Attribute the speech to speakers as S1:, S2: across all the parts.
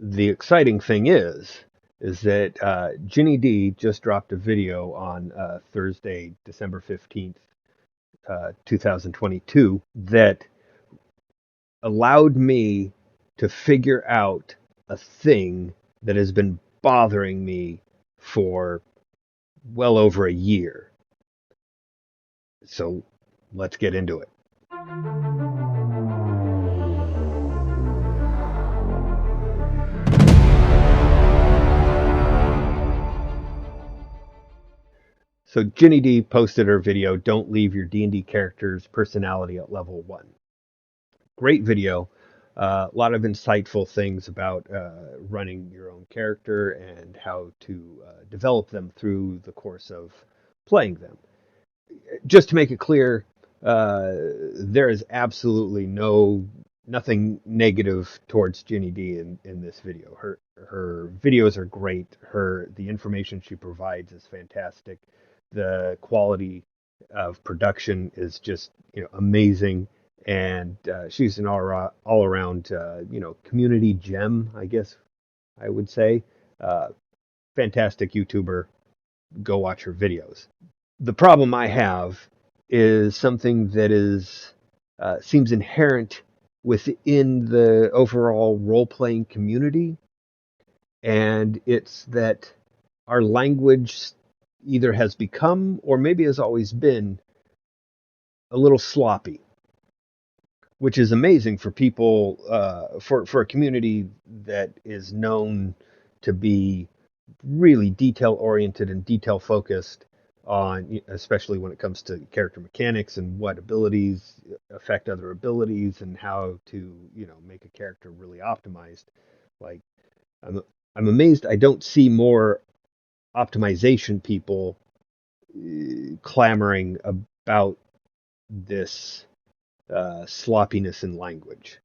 S1: The exciting thing is that Ginny D just dropped a video on Thursday, December 15th, 2022, that allowed me to figure out a thing that has been bothering me for well over a year. So let's get into it. So Ginny D posted her video, "Don't leave your D&D character's personality at level 1." Great video. A lot of insightful things about running your own character and how to develop them through the course of playing them. Just to make it clear, there is absolutely nothing negative towards Ginny D in this video. Her videos are great. The information she provides is fantastic. The quality of production is just amazing, and she's an all around community gem, I guess I would say. Uh, Fantastic YouTuber. Go watch her videos. The problem I have is something that is seems inherent within the overall role playing community, and it's that our language either has become or maybe has always been a little sloppy, which is amazing for people for a community that is known to be really detail oriented and detail focused on, especially when it comes to character mechanics and what abilities affect other abilities and how to make a character really optimized. Like, i'm I'm amazed I don't see more optimization people clamoring about this sloppiness in language.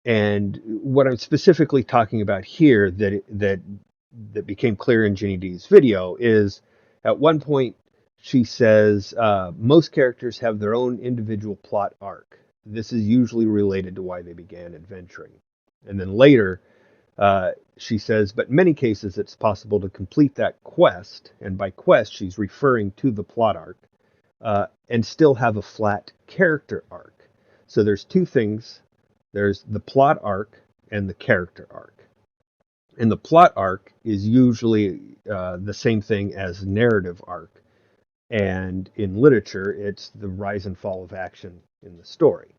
S1: And what I'm specifically talking about here that became clear in Ginny D's video is, at one point she says most characters have their own individual plot arc. This is usually related to why they began adventuring. And then later she says, but in many cases it's possible to complete that quest, and by quest she's referring to the plot arc, and still have a flat character arc. So there's two things. There's the plot arc and the character arc. And the plot arc is usually the same thing as narrative arc. And in literature, it's the rise and fall of action in the story.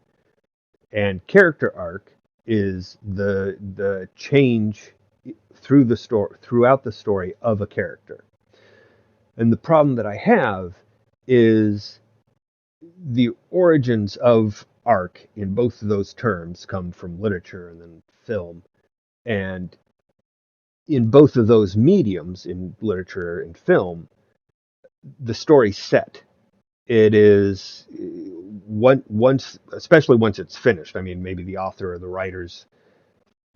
S1: And character arc is the change throughout the story of a character. And the problem that I have is the origins of arc in both of those terms come from literature and then film. And in both of those mediums, in literature and film, the story's set. It is once, especially once it's finished. I mean, maybe the author or the writers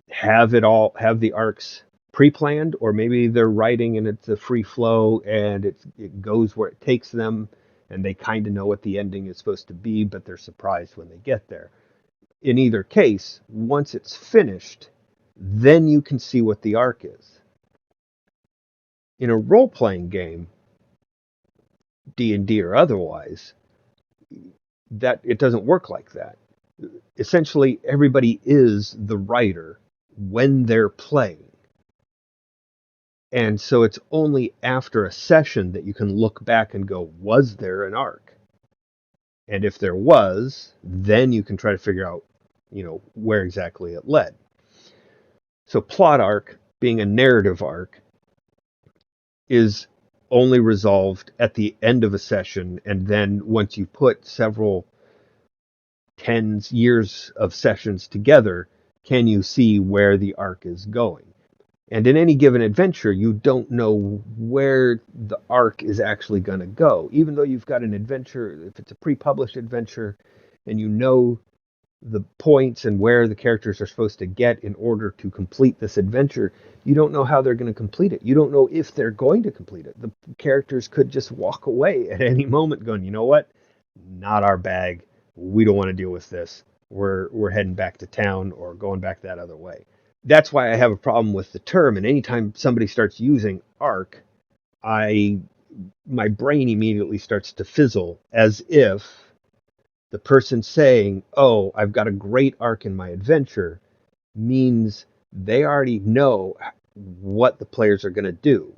S1: have the arcs pre-planned, or maybe they're writing and it's a free flow and it goes where it takes them, and they kind of know what the ending is supposed to be, but they're surprised when they get there. In either case, once it's finished, then you can see what the arc is. In a role-playing game, D&D or otherwise, that it doesn't work like that. Essentially, everybody is the writer when they're playing. And so it's only after a session that you can look back and go, was there an arc? And if there was, then you can try to figure out, where exactly it led. So plot arc, being a narrative arc, is only resolved at the end of a session, and then once you put several tens years of sessions together, can you see where the arc is going? And in any given adventure, you don't know where the arc is actually going to go. Even though you've got an adventure, if it's a pre-published adventure, and you know the points and where the characters are supposed to get in order to complete this adventure, you don't know how they're going to complete it. You don't know if they're going to complete it. The characters could just walk away at any moment going, you know what? Not our bag. We don't want to deal with this. We're heading back to town or going back that other way. that's why I have a problem with the term. And anytime somebody starts using arc, I my brain immediately starts to fizzle, as if the person saying, "Oh, I've got a great arc in my adventure," means they already know what the players are going to do,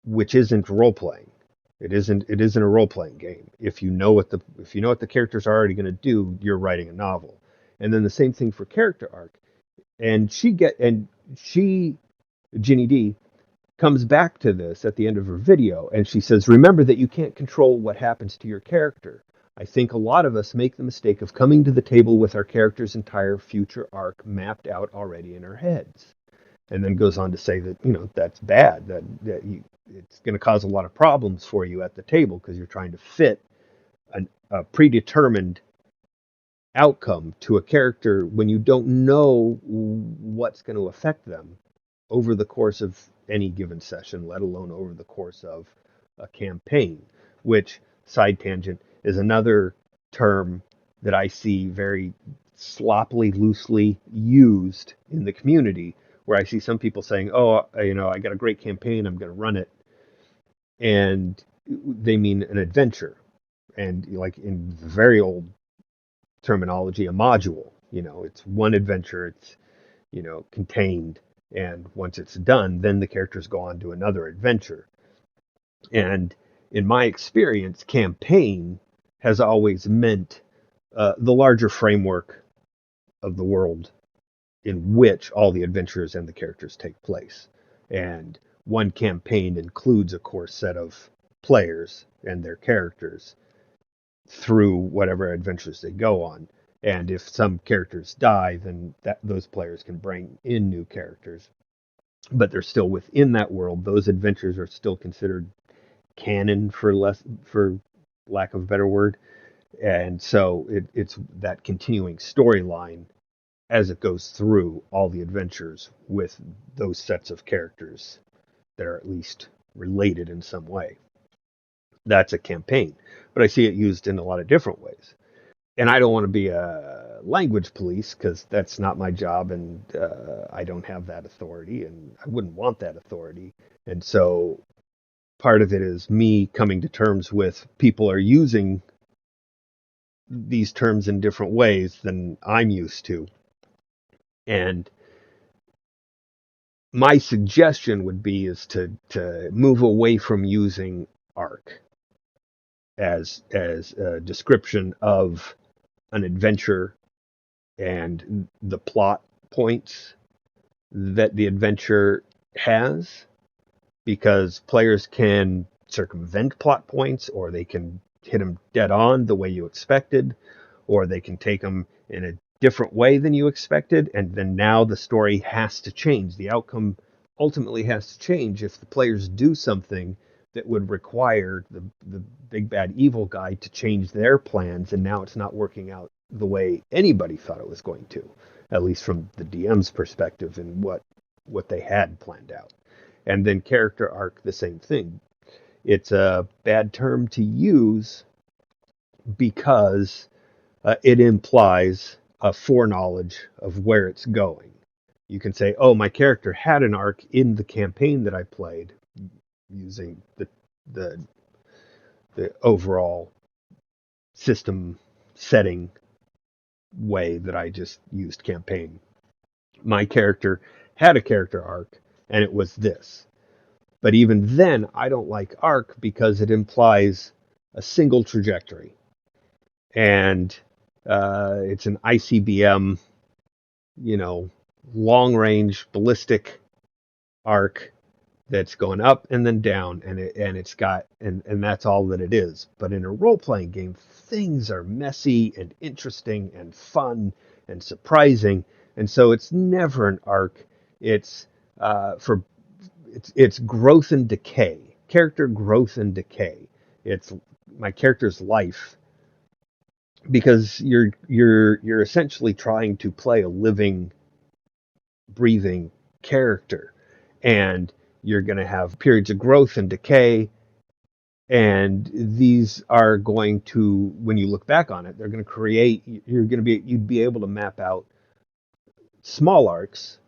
S1: which isn't role playing. It isn't a role playing game. If you know what the characters are already going to do, you're writing a novel. And then the same thing for character arc. And she Ginny D comes back to this at the end of her video, and she says, "Remember that you can't control what happens to your character. I think a lot of us make the mistake of coming to the table with our character's entire future arc mapped out already in our heads." And then goes on to say that, that's bad, it's going to cause a lot of problems for you at the table because you're trying to fit a predetermined outcome to a character when you don't know what's going to affect them over the course of any given session, let alone over the course of a campaign, which, side tangent, is another term that I see very sloppily, loosely used in the community, where I see some people saying, "Oh, I got a great campaign, I'm going to run it," and they mean an adventure. And like in very old terminology, a module. It's one adventure. It's contained, and once it's done, then the characters go on to another adventure. And in my experience, campaign has always meant the larger framework of the world in which all the adventures and the characters take place. And one campaign includes a core set of players and their characters through whatever adventures they go on. And if some characters die, then those players can bring in new characters, but they're still within that world. Those adventures are still considered canon, for lack of a better word. And so it's that continuing storyline as it goes through all the adventures with those sets of characters that are at least related in some way. That's a campaign, but I see it used in a lot of different ways. And I don't want to be a language police because that's not my job, and I don't have that authority, and I wouldn't want that authority. And so part of it is me coming to terms with people are using these terms in different ways than I'm used to. And my suggestion would be is to move away from using arc as a description of an adventure and the plot points that the adventure has, because players can circumvent plot points, or they can hit them dead on the way you expected, or they can take them in a different way than you expected, and then now the story has to change. The outcome ultimately has to change if the players do something that would require the big bad evil guy to change their plans, and now it's not working out the way anybody thought it was going to, at least from the DM's perspective and what they had planned out. And then character arc, the same thing. It's a bad term to use because it implies a foreknowledge of where it's going. You can say, "Oh, my character had an arc in the campaign that I played," using the the overall system setting way that I just used campaign. My character had a character arc, and it was this. But even then, I don't like arc because it implies a single trajectory. And it's an ICBM, you know, long range ballistic arc that's going up and then down, and that's all that it is. But in a role playing game, things are messy and interesting and fun and surprising, and so it's never an arc. It's for it's growth and decay, character growth and decay. It's my character's life, because you're essentially trying to play a living, breathing character, and you're going to have periods of growth and decay, and these are going to, when you look back on it, they're going to create, you'd be able to map out small arcs,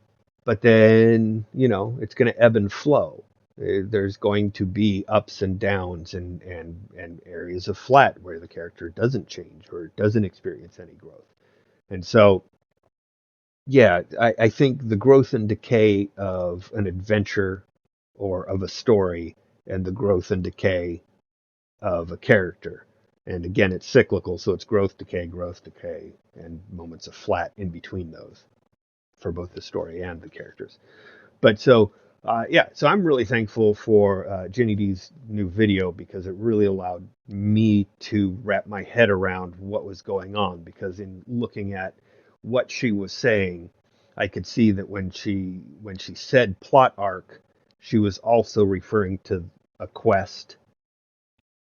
S1: but then, it's going to ebb and flow. There's going to be ups and downs and areas of flat where the character doesn't change or doesn't experience any growth. And so, yeah, I think the growth and decay of an adventure or of a story and the growth and decay of a character. And again, it's cyclical, so it's growth, decay, and moments of flat in between those for both the story and the characters. But so, yeah, so I'm really thankful for Ginny D's new video because it really allowed me to wrap my head around what was going on. Because in looking at what she was saying, I could see that when she said plot arc, she was also referring to a quest,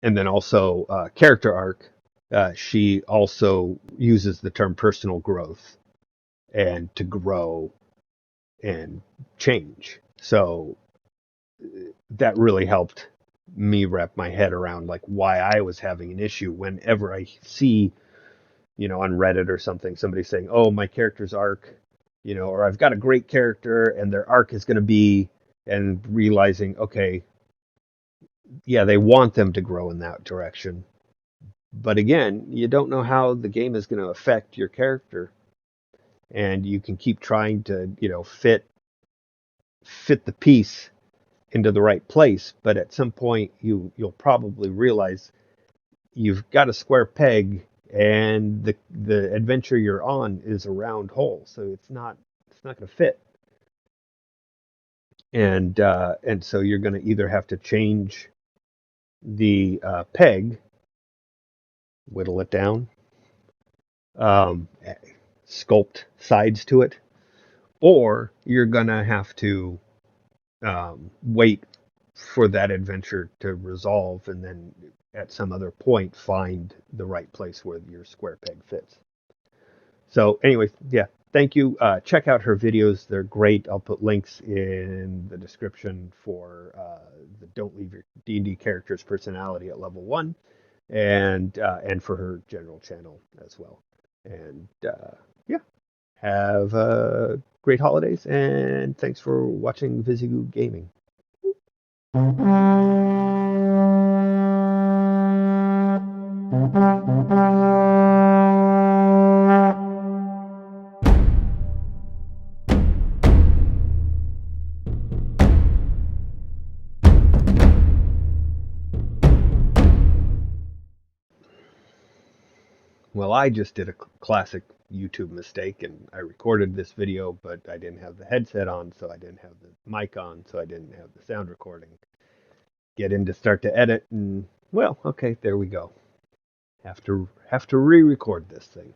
S1: and then also character arc. She also uses the term personal growth and to grow and change. So that really helped me wrap my head around like why I was having an issue whenever I see, on Reddit or something, somebody saying, "Oh, my character's arc," or I've got a great character and their arc is going to be, and realizing, okay, yeah, they want them to grow in that direction. But again, you don't know how the game is going to affect your character, and you can keep trying to, fit the piece into the right place, but at some point you'll probably realize you've got a square peg and the adventure you're on is a round hole, so it's not going to fit. And so you're going to either have to change the peg, whittle it down, um, sculpt sides to it, or you're going to have to wait for that adventure to resolve and then at some other point find the right place where your square peg fits. So anyway, yeah, thank you. Check out her videos. They're great. I'll put links in the description for the Don't Leave Your D&D Character's Personality at Level 1 and for her general channel as well. And yeah, have great holidays, and thanks for watching Fizzygoo Gaming. Well, I just did a classic YouTube mistake, and I recorded this video, but I didn't have the headset on, so I didn't have the mic on, so I didn't have the sound recording. Get in to start to edit, and well, okay, there we go. Have to re-record this thing.